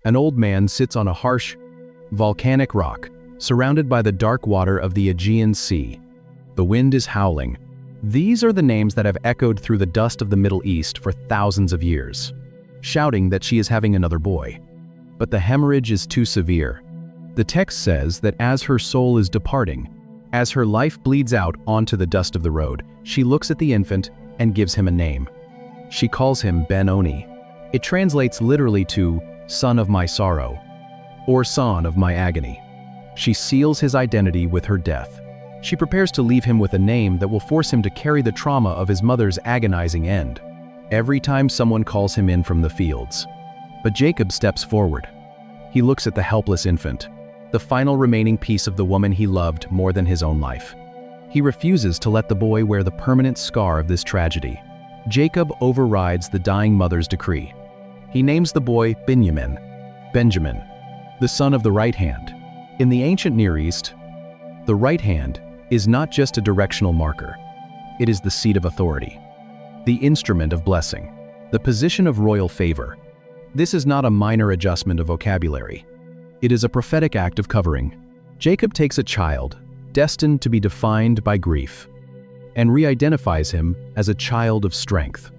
An old man sits on a harsh, volcanic rock, surrounded by the dark water of the Aegean Sea. The wind is howling. These are the names that have echoed through the dust of the Middle East for thousands of years, shouting that she is having another boy. But the hemorrhage is too severe. The text says that as her soul is departing, as her life bleeds out onto the dust of the road, she looks at the infant and gives him a name. She calls him Ben-Oni. It translates literally to son of my sorrow, or son of my agony. She seals his identity with her death. She prepares to leave him with a name that will force him to carry the trauma of his mother's agonizing end, every time someone calls him in from the fields. But Jacob steps forward. He looks at the helpless infant, the final remaining piece of the woman he loved more than his own life. He refuses to let the boy wear the permanent scar of this tragedy. Jacob overrides the dying mother's decree. He names the boy Benjamin, the son of the right hand. In the ancient Near East, the right hand is not just a directional marker. It is the seat of authority, the instrument of blessing, the position of royal favor. This is not a minor adjustment of vocabulary. It is a prophetic act of covering. Jacob takes a child, destined to be defined by grief, and re-identifies him as a child of strength.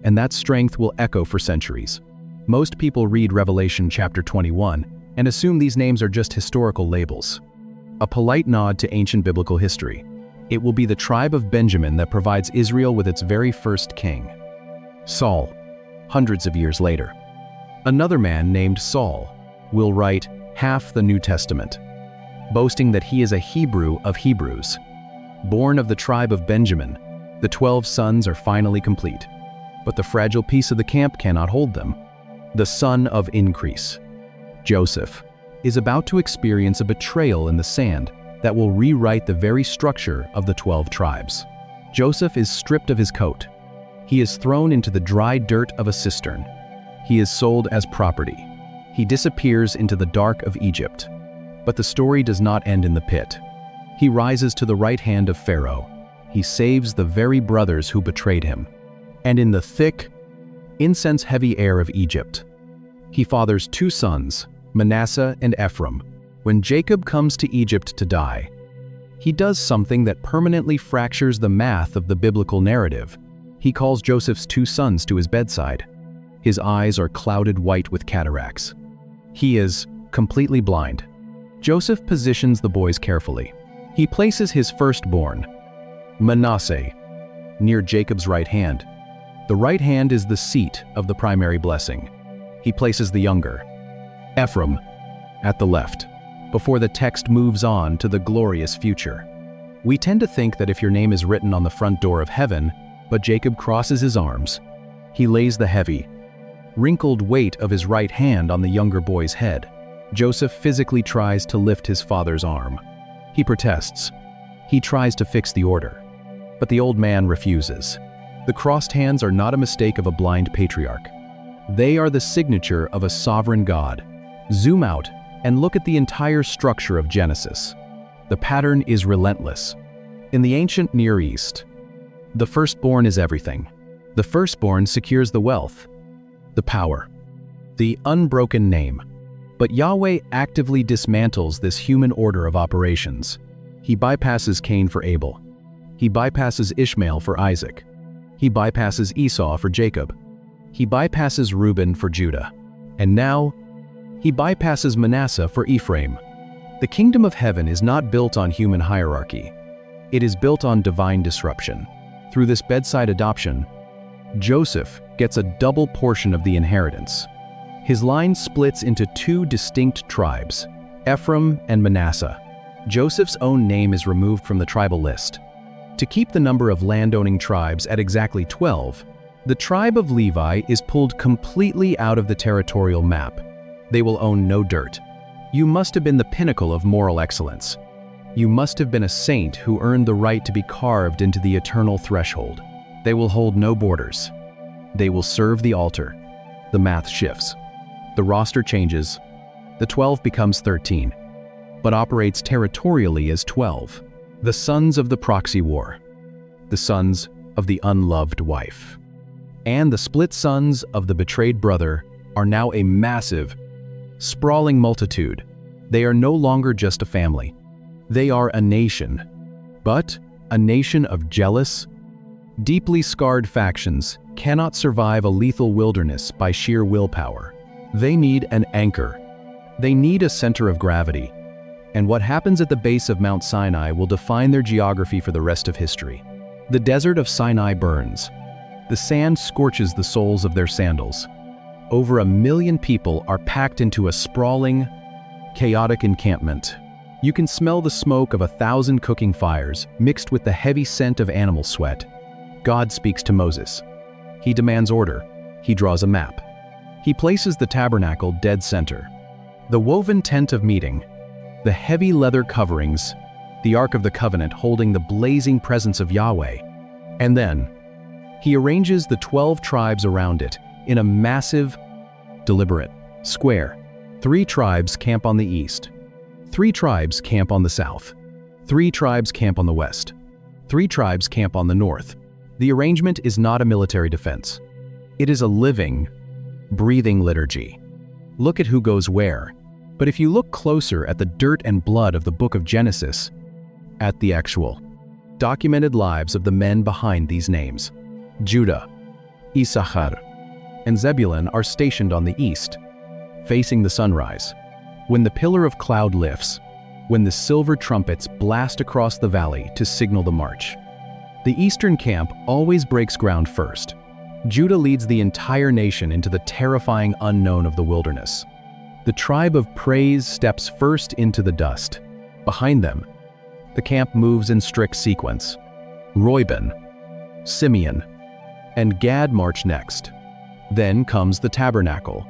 And that strength will echo for centuries. Most people read Revelation chapter 21 and assume these names are just historical labels. A polite nod to ancient biblical history. It will be the tribe of Benjamin that provides Israel with its very first king, Saul, hundreds of years later. Another man named Saul will write half the New Testament, boasting that he is a Hebrew of Hebrews. Born of the tribe of Benjamin, the 12 sons are finally complete. But the fragile piece of the camp cannot hold them. The son of increase, Joseph, is about to experience a betrayal in the sand that will rewrite the very structure of the 12 tribes. Joseph is stripped of his coat. He is thrown into the dry dirt of a cistern. He is sold as property. He disappears into the dark of Egypt. But the story does not end in the pit. He rises to the right hand of Pharaoh. He saves the very brothers who betrayed him. And in the thick, incense-heavy air of Egypt, he fathers 2 sons, Manasseh and Ephraim. When Jacob comes to Egypt to die, he does something that permanently fractures the math of the biblical narrative. He calls Joseph's 2 sons to his bedside. His eyes are clouded white with cataracts. He is completely blind. Joseph positions the boys carefully. He places his firstborn, Manasseh, near Jacob's right hand. The right hand is the seat of the primary blessing. He places the younger, Ephraim, at the left, before the text moves on to the glorious future. We tend to think that if your name is written on the front door of heaven, but Jacob crosses his arms. He lays the heavy, wrinkled weight of his right hand on the younger boy's head. Joseph physically tries to lift his father's arm. He protests. He tries to fix the order. But the old man refuses. The crossed hands are not a mistake of a blind patriarch. They are the signature of a sovereign God. Zoom out and look at the entire structure of Genesis. The pattern is relentless. In the ancient Near East, the firstborn is everything. The firstborn secures the wealth, the power, the unbroken name. But Yahweh actively dismantles this human order of operations. He bypasses Cain for Abel. He bypasses Ishmael for Isaac. He bypasses Esau for Jacob. He bypasses Reuben for Judah. And now, he bypasses Manasseh for Ephraim. The kingdom of heaven is not built on human hierarchy. It is built on divine disruption. Through this bedside adoption, Joseph gets a double portion of the inheritance. His line splits into 2 distinct tribes, Ephraim and Manasseh. Joseph's own name is removed from the tribal list. To keep the number of landowning tribes at exactly 12, the tribe of Levi is pulled completely out of the territorial map. They will own no dirt. You must have been the pinnacle of moral excellence. You must have been a saint who earned the right to be carved into the eternal threshold. They will hold no borders. They will serve the altar. The math shifts. The roster changes. The 12 becomes 13, but operates territorially as 12. The sons of the proxy war. The sons of the unloved wife. And the split sons of the betrayed brother are now a massive, sprawling multitude. They are no longer just a family. They are a nation. But a nation of jealous, deeply scarred factions cannot survive a lethal wilderness by sheer willpower. They need an anchor. They need a center of gravity. And what happens at the base of Mount Sinai will define their geography for the rest of history. The desert of Sinai burns. The sand scorches the soles of their sandals. Over 1 million people are packed into a sprawling, chaotic encampment. You can smell the smoke of 1,000 cooking fires mixed with the heavy scent of animal sweat. God speaks to Moses. He demands order. He draws a map. He places the tabernacle dead center. The woven tent of meeting, the heavy leather coverings, the Ark of the Covenant holding the blazing presence of Yahweh. And then, he arranges the 12 tribes around it in a massive, deliberate square. 3 tribes camp on the east. 3 tribes camp on the south. 3 tribes camp on the west. 3 tribes camp on the north. The arrangement is not a military defense. It is a living, breathing liturgy. Look at who goes where. But if you look closer at the dirt and blood of the book of Genesis, at the actual, documented lives of the men behind these names, Judah, Issachar, and Zebulun are stationed on the east, facing the sunrise. When the pillar of cloud lifts, when the silver trumpets blast across the valley to signal the march, the eastern camp always breaks ground first. Judah leads the entire nation into the terrifying unknown of the wilderness. The tribe of praise steps first into the dust. Behind them, the camp moves in strict sequence. Reuben, Simeon, and Gad march next. Then comes the tabernacle,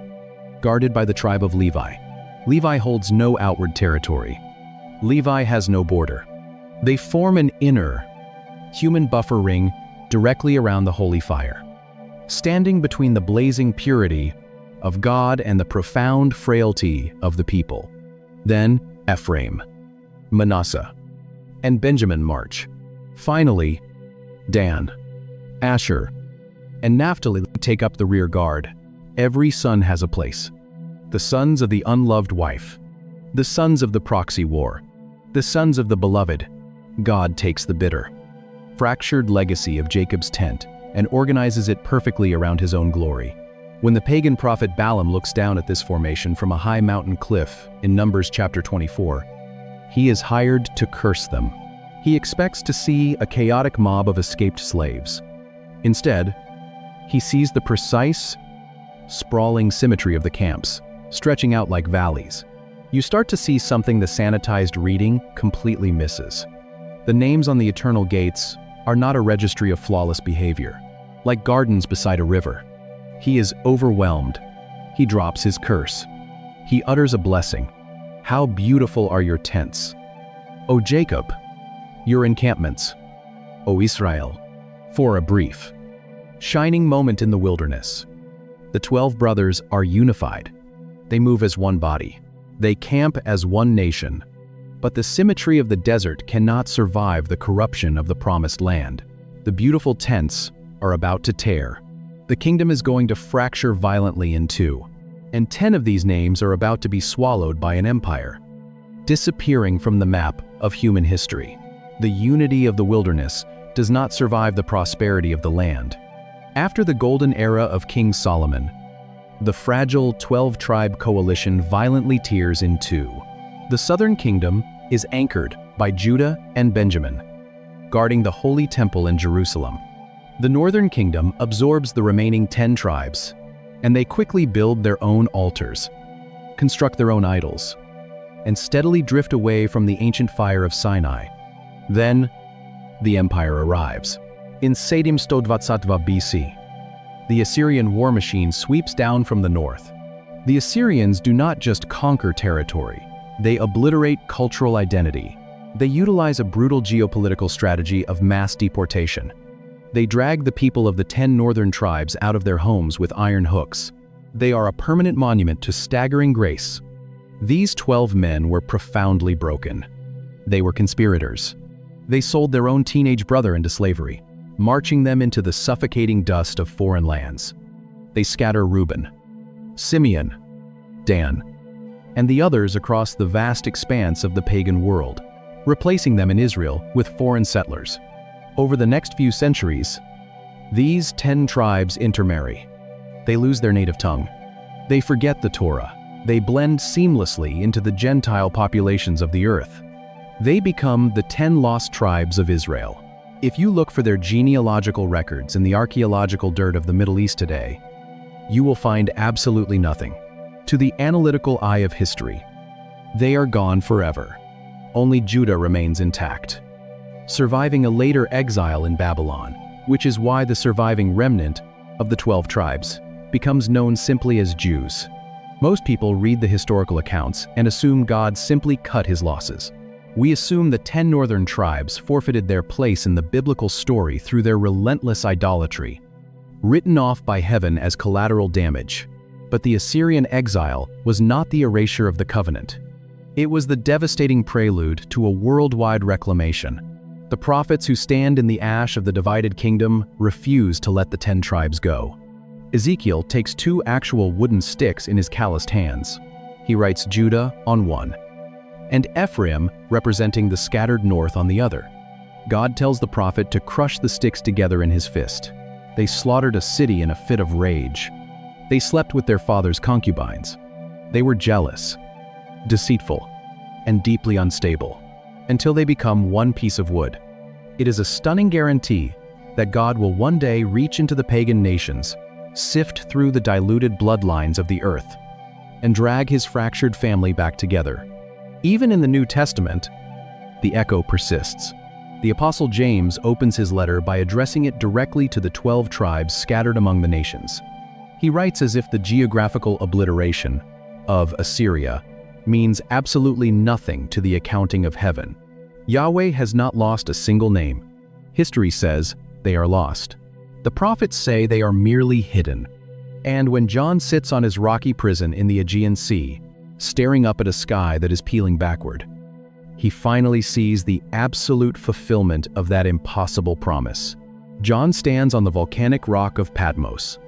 guarded by the tribe of Levi. Levi holds no outward territory. Levi has no border. They form an inner, human buffer ring directly around the holy fire, standing between the blazing purity of God and the profound frailty of the people. Then Ephraim, Manasseh, and Benjamin march. Finally, Dan, Asher, and Naphtali take up the rear guard. Every son has a place. The sons of the unloved wife, the sons of the proxy war, the sons of the beloved. God takes the bitter, fractured legacy of Jacob's tent and organizes it perfectly around his own glory. When the pagan prophet Balaam looks down at this formation from a high mountain cliff in Numbers chapter 24, he is hired to curse them. He expects to see a chaotic mob of escaped slaves. Instead, he sees the precise, sprawling symmetry of the camps, stretching out like valleys. You start to see something the sanitized reading completely misses. The names on the eternal gates are not a registry of flawless behavior, like gardens beside a river. He is overwhelmed. He drops his curse. He utters a blessing. How beautiful are your tents, O Jacob, your encampments, O Israel. For a brief, shining moment in the wilderness, the 12 brothers are unified. They move as one body. They camp as one nation. But the symmetry of the desert cannot survive the corruption of the promised land. The beautiful tents are about to tear. The kingdom is going to fracture violently in two, and 10 of these names are about to be swallowed by an empire, disappearing from the map of human history. The unity of the wilderness does not survive the prosperity of the land. After the golden era of King Solomon, the fragile 12-tribe coalition violently tears in two. The southern kingdom is anchored by Judah and Benjamin, guarding the holy temple in Jerusalem. The northern kingdom absorbs the remaining 10 tribes, and they quickly build their own altars, construct their own idols, and steadily drift away from the ancient fire of Sinai. Then, the empire arrives. In 722 BC, the Assyrian war machine sweeps down from the north. The Assyrians do not just conquer territory, they obliterate cultural identity. They utilize a brutal geopolitical strategy of mass deportation. They drag the people of the 10 northern tribes out of their homes with iron hooks. They are a permanent monument to staggering grace. These 12 men were profoundly broken. They were conspirators. They sold their own teenage brother into slavery, marching them into the suffocating dust of foreign lands. They scatter Reuben, Simeon, Dan, and the others across the vast expanse of the pagan world, replacing them in Israel with foreign settlers. Over the next few centuries, these 10 tribes intermarry. They lose their native tongue. They forget the Torah. They blend seamlessly into the Gentile populations of the earth. They become the 10 lost tribes of Israel. If you look for their genealogical records in the archaeological dirt of the Middle East today, you will find absolutely nothing. To the analytical eye of history, they are gone forever. Only Judah remains intact, surviving a later exile in Babylon, which is why the surviving remnant of the 12 tribes becomes known simply as Jews. Most people read the historical accounts and assume God simply cut his losses. We assume the 10 northern tribes forfeited their place in the biblical story through their relentless idolatry, written off by heaven as collateral damage. But the Assyrian exile was not the erasure of the covenant. It was the devastating prelude to a worldwide reclamation. The prophets who stand in the ash of the divided kingdom refuse to let the 10 tribes go. Ezekiel takes 2 actual wooden sticks in his calloused hands. He writes Judah on one, and Ephraim representing the scattered north on the other. God tells the prophet to crush the sticks together in his fist. They slaughtered a city in a fit of rage. They slept with their father's concubines. They were jealous, deceitful, and deeply unstable, until they become one piece of wood. It is a stunning guarantee that God will one day reach into the pagan nations, sift through the diluted bloodlines of the earth, and drag his fractured family back together. Even in the New Testament, the echo persists. The Apostle James opens his letter by addressing it directly to the 12 tribes scattered among the nations. He writes as if the geographical obliteration of Assyria means absolutely nothing to the accounting of heaven. Yahweh has not lost a single name. History says they are lost. The prophets say they are merely hidden. And when John sits on his rocky prison in the Aegean Sea, staring up at a sky that is peeling backward, he finally sees the absolute fulfillment of that impossible promise. John stands on the volcanic rock of Patmos,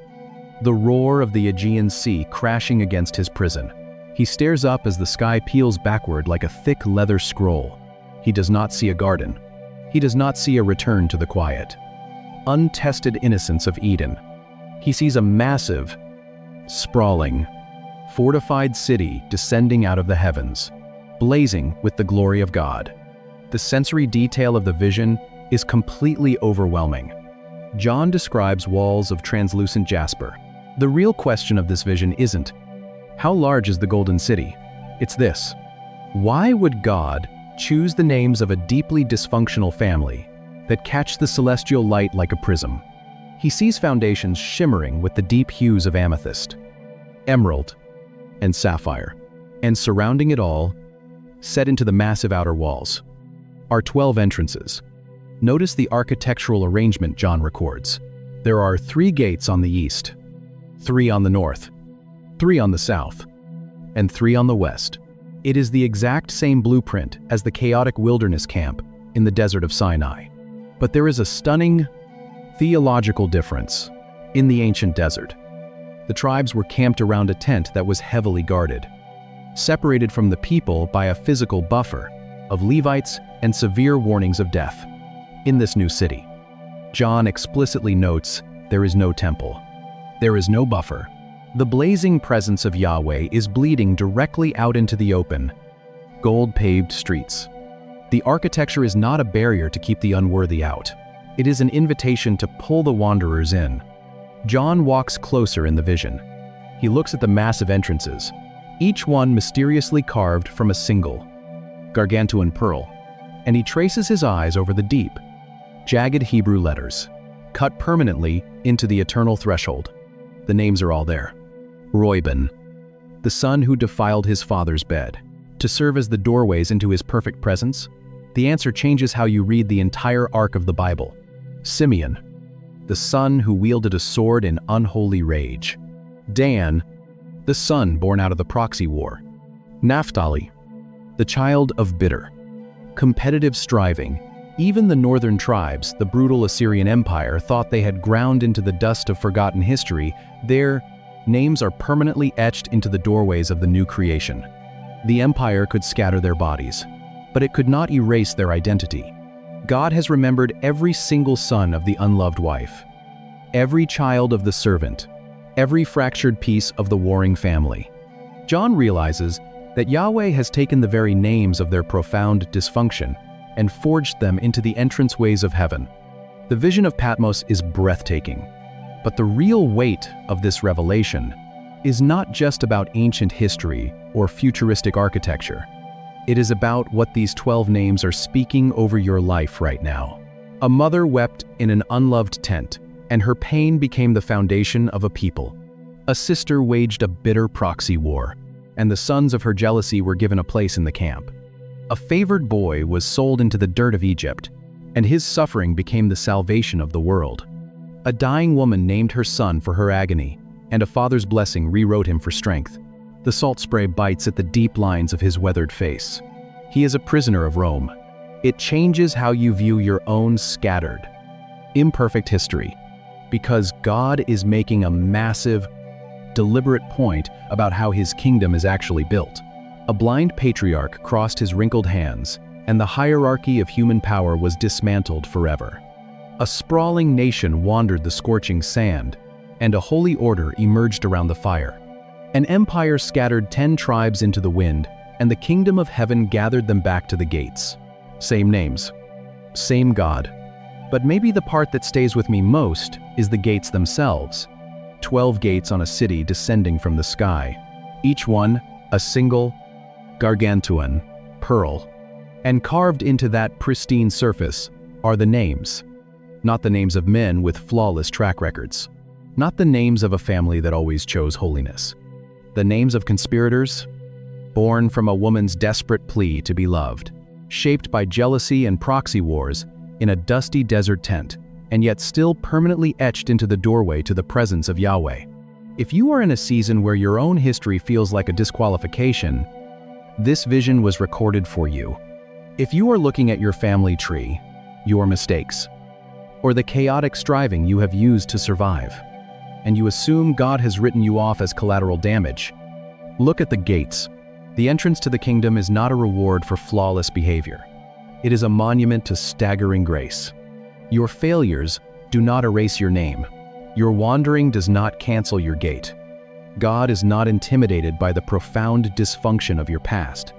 the roar of the Aegean Sea crashing against his prison. He stares up as the sky peels backward like a thick leather scroll. He does not see a garden. He does not see a return to the quiet, untested innocence of Eden. He sees a massive, sprawling, fortified city descending out of the heavens, blazing with the glory of God. The sensory detail of the vision is completely overwhelming. John describes walls of translucent jasper. The real question of this vision isn't, how large is the golden city? It's this: why would God choose the names of a deeply dysfunctional family that catch the celestial light like a prism? He sees foundations shimmering with the deep hues of amethyst, emerald, and sapphire, and surrounding it all, set into the massive outer walls, are 12 entrances. Notice the architectural arrangement John records. There are 3 gates on the east, 3 on the north, 3 on the south, and 3 on the west. It is the exact same blueprint as the chaotic wilderness camp in the desert of Sinai. But there is a stunning theological difference. In the ancient desert, the tribes were camped around a tent that was heavily guarded, separated from the people by a physical buffer of Levites and severe warnings of death. In this new city, John explicitly notes there is no temple. There is no buffer. The blazing presence of Yahweh is bleeding directly out into the open, gold-paved streets. The architecture is not a barrier to keep the unworthy out. It is an invitation to pull the wanderers in. John walks closer in the vision. He looks at the massive entrances, each one mysteriously carved from a single, gargantuan pearl, and he traces his eyes over the deep, jagged Hebrew letters, cut permanently into the eternal threshold. The names are all there. Reuben, the son who defiled his father's bed, to serve as the doorways into his perfect presence. The answer changes how you read the entire arc of the Bible. Simeon, the son who wielded a sword in unholy rage. Dan, the son born out of the proxy war. Naphtali, the child of bitter, competitive striving. Even the northern tribes, the brutal Assyrian Empire, thought they had ground into the dust of forgotten history. Their names are permanently etched into the doorways of the new creation. The empire could scatter their bodies, but it could not erase their identity. God has remembered every single son of the unloved wife, every child of the servant, every fractured piece of the warring family. John realizes that Yahweh has taken the very names of their profound dysfunction and forged them into the entranceways of heaven. The vision of Patmos is breathtaking, but the real weight of this revelation is not just about ancient history or futuristic architecture. It is about what these 12 names are speaking over your life right now. A mother wept in an unloved tent, and her pain became the foundation of a people. A sister waged a bitter proxy war, and the sons of her jealousy were given a place in the camp. A favored boy was sold into the dirt of Egypt, and his suffering became the salvation of the world. A dying woman named her son for her agony, and a father's blessing rewrote him for strength. The salt spray bites at the deep lines of his weathered face. He is a prisoner of Rome. It changes how you view your own scattered, imperfect history, because God is making a massive, deliberate point about how his kingdom is actually built. A blind patriarch crossed his wrinkled hands, and the hierarchy of human power was dismantled forever. A sprawling nation wandered the scorching sand, and a holy order emerged around the fire. An empire scattered 10 tribes into the wind, and the kingdom of heaven gathered them back to the gates. Same names, same God. But maybe the part that stays with me most is the gates themselves. 12 gates on a city descending from the sky, each one a single, gargantuan pearl. And carved into that pristine surface are the names. Not the names of men with flawless track records. Not the names of a family that always chose holiness. The names of conspirators, born from a woman's desperate plea to be loved, shaped by jealousy and proxy wars in a dusty desert tent, and yet still permanently etched into the doorway to the presence of Yahweh. If you are in a season where your own history feels like a disqualification, this vision was recorded for you. If you are looking at your family tree, your mistakes, or the chaotic striving you have used to survive, and you assume God has written you off as collateral damage, look at the gates. The entrance to the kingdom is not a reward for flawless behavior. It is a monument to staggering grace. Your failures do not erase your name. Your wandering does not cancel your gate. God is not intimidated by the profound dysfunction of your past.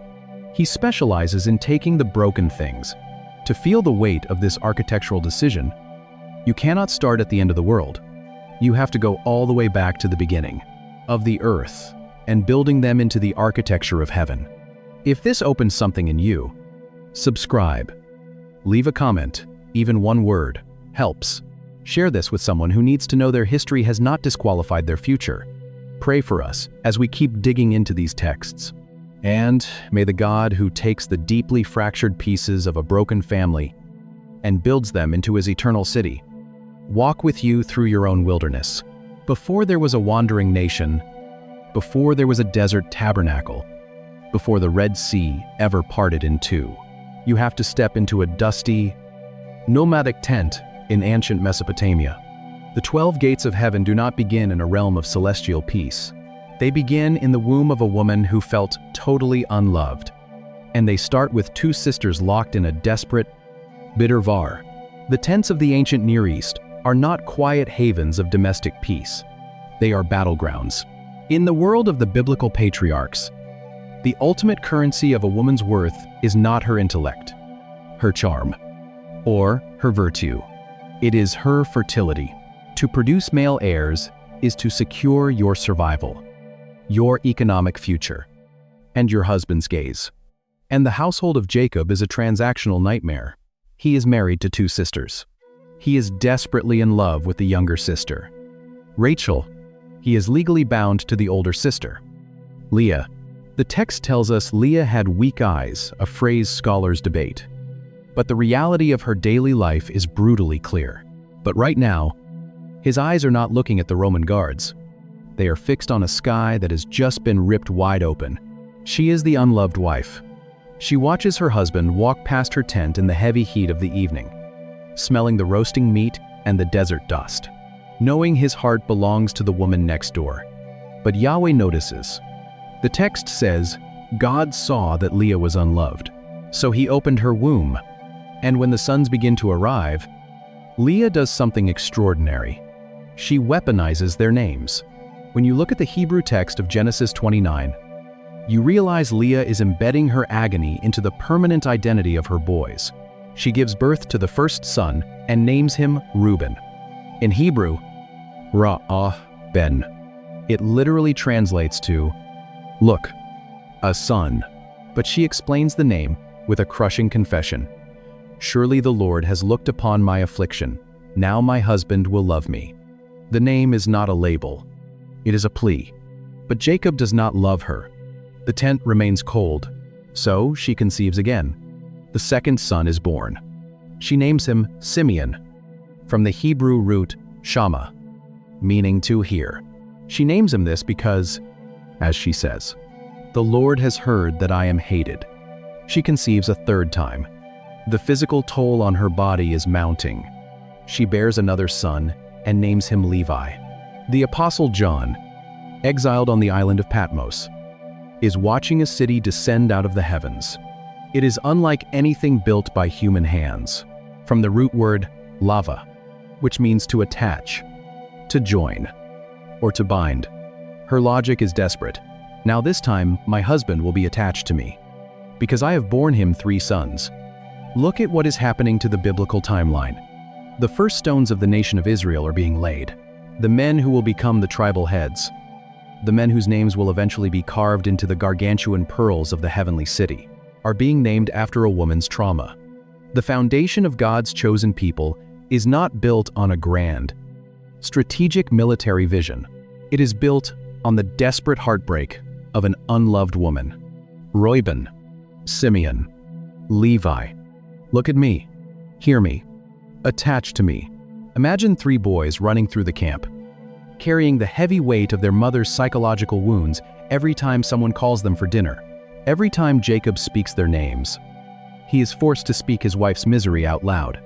He specializes in taking the broken things. To feel the weight of this architectural decision, you cannot start at the end of the world. You have to go all the way back to the beginning of the earth and building them into the architecture of heaven. If this opens something in you, subscribe. Leave a comment, even one word helps. Share this with someone who needs to know their history has not disqualified their future. Pray for us as we keep digging into these texts. And may the God who takes the deeply fractured pieces of a broken family and builds them into his eternal city walk with you through your own wilderness. Before there was a wandering nation, before there was a desert tabernacle, before the Red Sea ever parted in two, you have to step into a dusty, nomadic tent in ancient Mesopotamia. The 12 gates of heaven do not begin in a realm of celestial peace. They begin in the womb of a woman who felt totally unloved. And they start with 2 sisters locked in a desperate, bitter var. The tents of the ancient Near East are not quiet havens of domestic peace. They are battlegrounds. In the world of the biblical patriarchs, the ultimate currency of a woman's worth is not her intellect, her charm, or her virtue. It is her fertility. To produce male heirs is to secure your survival, your economic future, and your husband's gaze. And the household of Jacob is a transactional nightmare. He is married to 2 sisters. He is desperately in love with the younger sister, Rachel. He is legally bound to the older sister, Leah. The text tells us Leah had weak eyes, a phrase scholars debate. But the reality of her daily life is brutally clear. But right now, his eyes are not looking at the Roman guards. They are fixed on a sky that has just been ripped wide open. She is the unloved wife. She watches her husband walk past her tent in the heavy heat of the evening, smelling the roasting meat and the desert dust, knowing his heart belongs to the woman next door. But Yahweh notices. The text says, God saw that Leah was unloved, so he opened her womb. And when the sons begin to arrive, Leah does something extraordinary. She weaponizes their names. When you look at the Hebrew text of Genesis 29, you realize Leah is embedding her agony into the permanent identity of her boys. She gives birth to the first son and names him Reuben. In Hebrew, Ra'ah-ben. It literally translates to, "Look, a son." But she explains the name with a crushing confession. "Surely the Lord has looked upon my affliction. Now my husband will love me." The name is not a label. It is a plea. But Jacob does not love her. The tent remains cold, so she conceives again. The second son is born. She names him Simeon, from the Hebrew root shama, meaning to hear. She names him this because, as she says, "The Lord has heard that I am hated." She conceives a third time. The physical toll on her body is mounting. She bears another son and names him Levi. The Apostle John, exiled on the island of Patmos, is watching a city descend out of the heavens. It is unlike anything built by human hands, from the root word lava, which means to attach, to join, or to bind. Her logic is desperate. Now this time, my husband will be attached to me, because I have borne him 3 sons. Look at what is happening to the biblical timeline. The first stones of the nation of Israel are being laid. The men who will become the tribal heads, the men whose names will eventually be carved into the gargantuan pearls of the heavenly city, are being named after a woman's trauma. The foundation of God's chosen people is not built on a grand, strategic military vision. It is built on the desperate heartbreak of an unloved woman. Reuben, Simeon, Levi. Look at me. Hear me. Attach to me. Imagine 3 boys running through the camp, carrying the heavy weight of their mother's psychological wounds every time someone calls them for dinner. Every time Jacob speaks their names, he is forced to speak his wife's misery out loud.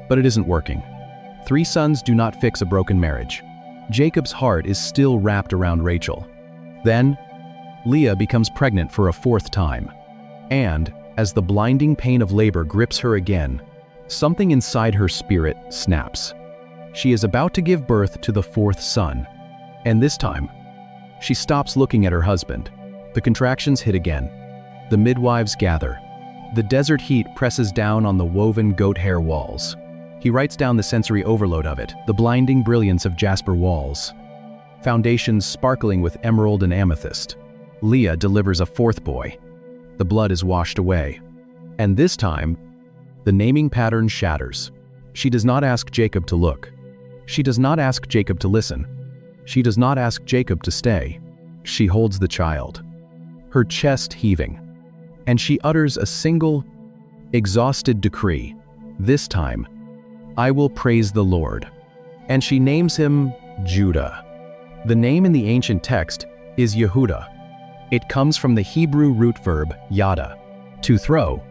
But it isn't working. 3 sons do not fix a broken marriage. Jacob's heart is still wrapped around Rachel. Then, Leah becomes pregnant for a 4th time. And, as the blinding pain of labor grips her again, something inside her spirit snaps. She is about to give birth to the 4th son. And this time, she stops looking at her husband. The contractions hit again. The midwives gather. The desert heat presses down on the woven goat hair walls. He writes down the sensory overload of it, the blinding brilliance of jasper walls, foundations sparkling with emerald and amethyst. Leah delivers a 4th boy. The blood is washed away. And this time, the naming pattern shatters. She does not ask Jacob to look. She does not ask Jacob to listen. She does not ask Jacob to stay. She holds the child, her chest heaving, and she utters a single, exhausted decree. This time, I will praise the Lord. And she names him Judah. The name in the ancient text is Yehudah. It comes from the Hebrew root verb yada, to throw,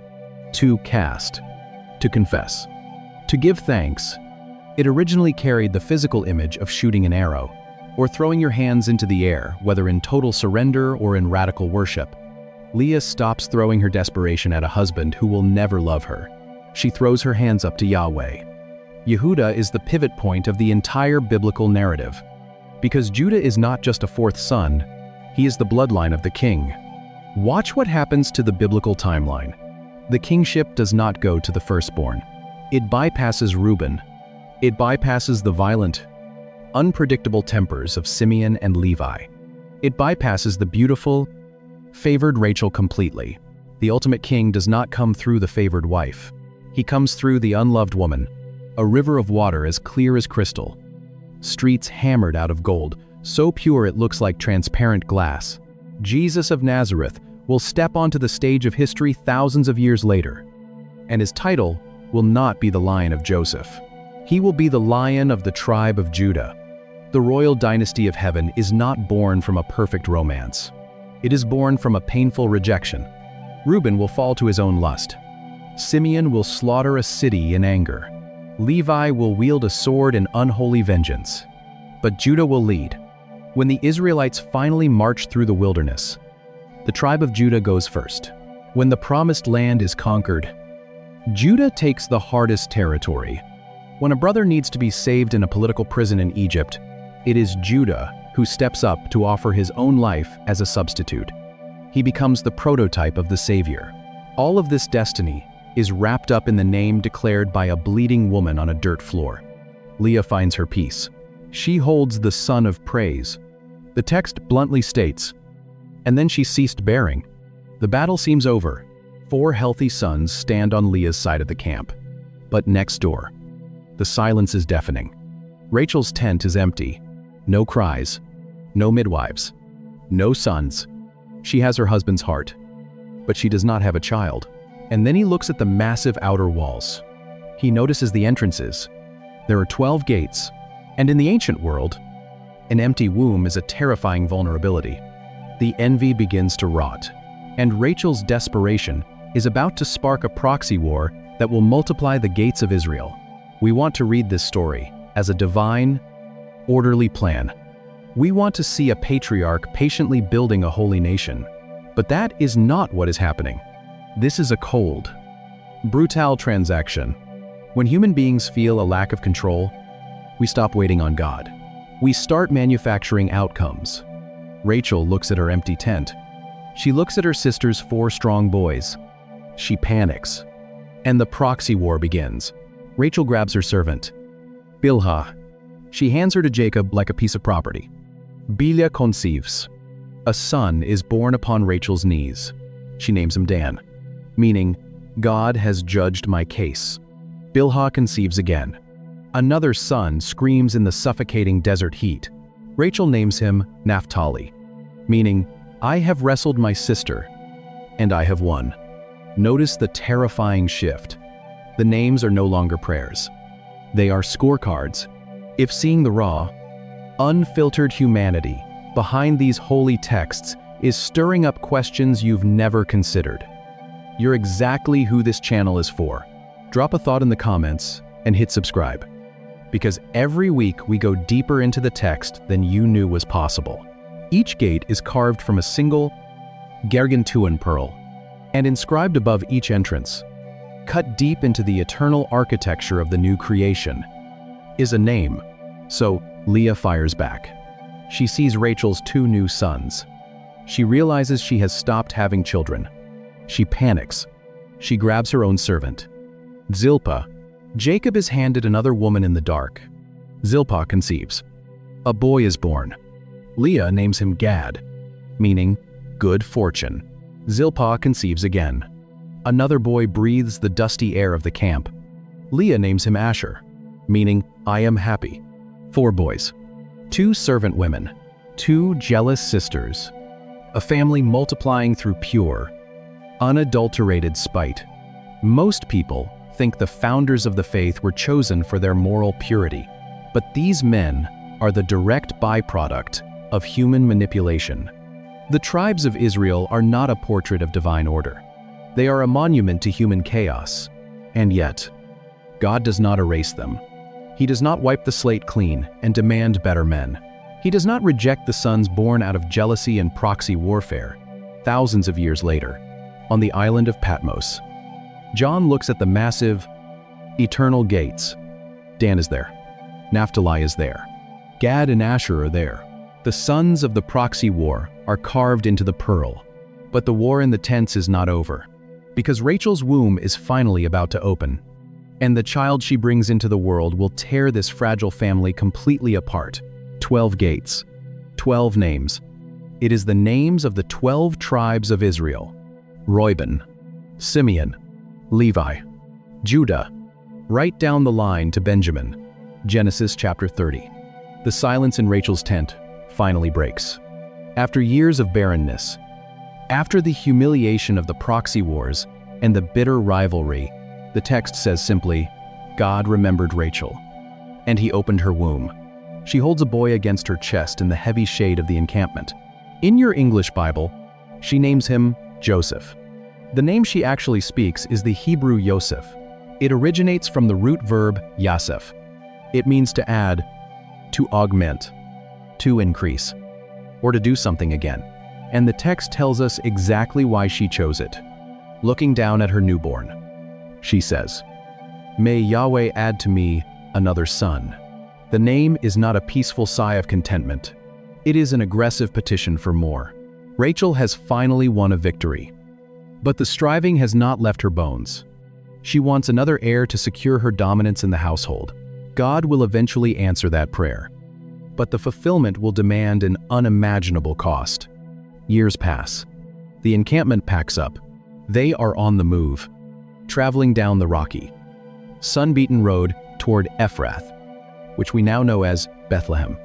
to cast, to confess, to give thanks. It originally carried the physical image of shooting an arrow, or throwing your hands into the air, whether in total surrender or in radical worship. Leah stops throwing her desperation at a husband who will never love her. She throws her hands up to Yahweh. Yehudah is the pivot point of the entire biblical narrative. Because Judah is not just a 4th son, he is the bloodline of the king. Watch what happens to the biblical timeline. The kingship does not go to the firstborn. It bypasses Reuben. It bypasses the violent, unpredictable tempers of Simeon and Levi. It bypasses the beautiful, favored Rachel completely. The ultimate king does not come through the favored wife. He comes through the unloved woman, a river of water as clear as crystal, streets hammered out of gold, so pure it looks like transparent glass. Jesus of Nazareth will step onto the stage of history thousands of years later, and his title will not be the Lion of Joseph. He will be the Lion of the tribe of Judah. The royal dynasty of heaven is not born from a perfect romance. It is born from a painful rejection. Reuben will fall to his own lust. Simeon will slaughter a city in anger. Levi will wield a sword in unholy vengeance. But Judah will lead. When the Israelites finally march through the wilderness, The tribe of Judah goes first. When the promised land is conquered, Judah takes the hardest territory. When a brother needs to be saved in a political prison in Egypt, it is Judah who steps up to offer his own life as a substitute. He becomes the prototype of the Savior. All of this destiny is wrapped up in the name declared by a bleeding woman on a dirt floor. Leah finds her peace. She holds the Son of Praise. The text bluntly states, "And then she ceased bearing." The battle seems over. 4 healthy sons stand on Leah's side of the camp. But next door, the silence is deafening. Rachel's tent is empty. No cries, no midwives, no sons. She has her husband's heart, but she does not have a child. And then he looks at the massive outer walls. He notices the entrances. There are 12 gates, and in the ancient world, an empty womb is a terrifying vulnerability. The envy begins to rot, and Rachel's desperation is about to spark a proxy war that will multiply the gates of Israel. We want to read this story as a divine, orderly plan. We want to see a patriarch patiently building a holy nation. But that is not what is happening. This is a cold, brutal transaction. When human beings feel a lack of control, we stop waiting on God. We start manufacturing outcomes. Rachel looks at her empty tent. She looks at her sister's 4 strong boys. She panics. And the proxy war begins. Rachel grabs her servant, Bilhah. She hands her to Jacob like a piece of property. Bilhah conceives. A son is born upon Rachel's knees. She names him Dan, meaning, God has judged my case. Bilhah conceives again. Another son screams in the suffocating desert heat. Rachel names him Naphtali, meaning, I have wrestled my sister, and I have won. Notice the terrifying shift. The names are no longer prayers. They are scorecards. If seeing the raw, unfiltered humanity behind these holy texts is stirring up questions you've never considered, you're exactly who this channel is for. Drop a thought in the comments and hit subscribe, because every week we go deeper into the text than you knew was possible. Each gate is carved from a single gargantuan pearl, and inscribed above each entrance, cut deep into the eternal architecture of the new creation, is a name. So Leah fires back. She sees Rachel's 2 new sons. She realizes she has stopped having children. She panics. She grabs her own servant, Zilpah. Jacob is handed another woman in the dark. Zilpah conceives. A boy is born. Leah names him Gad, meaning good fortune. Zilpah conceives again. Another boy breathes the dusty air of the camp. Leah names him Asher, meaning I am happy. 4 boys. 2 servant women. 2 jealous sisters. A family multiplying through pure, unadulterated spite. Most people think the founders of the faith were chosen for their moral purity, but these men are the direct byproduct of human manipulation. The tribes of Israel are not a portrait of divine order. They are a monument to human chaos. And yet, God does not erase them. He does not wipe the slate clean and demand better men. He does not reject the sons born out of jealousy and proxy warfare. Thousands of years later, on the island of Patmos, John looks at the massive, eternal gates. Dan is there. Naphtali is there. Gad and Asher are there. The sons of the proxy war are carved into the pearl. But the war in the tents is not over, because Rachel's womb is finally about to open, and the child she brings into the world will tear this fragile family completely apart. 12 gates, 12 names. It is the names of the 12 tribes of Israel: Reuben, Simeon, Levi, Judah, right down the line to Benjamin. Genesis chapter 30. The silence in Rachel's tent finally breaks. After years of barrenness, after the humiliation of the proxy wars and the bitter rivalry, the text says simply, God remembered Rachel, and he opened her womb. She holds a boy against her chest in the heavy shade of the encampment. In your English Bible, she names him Joseph. The name she actually speaks is the Hebrew Yosef. It originates from the root verb yasef. It means to add, to augment, to increase, or to do something again. And the text tells us exactly why she chose it. Looking down at her newborn, she says, "May Yahweh add to me another son." The name is not a peaceful sigh of contentment. It is an aggressive petition for more. Rachel has finally won a victory. But the striving has not left her bones. She wants another heir to secure her dominance in the household. God will eventually answer that prayer. But the fulfillment will demand an unimaginable cost. Years pass. The encampment packs up. They are on the move, traveling down the rocky, sun-beaten road toward Ephrath, which we now know as Bethlehem.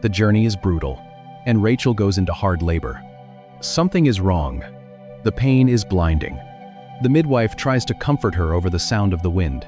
The journey is brutal, and Rachel goes into hard labor. Something is wrong. The pain is blinding. The midwife tries to comfort her over the sound of the wind.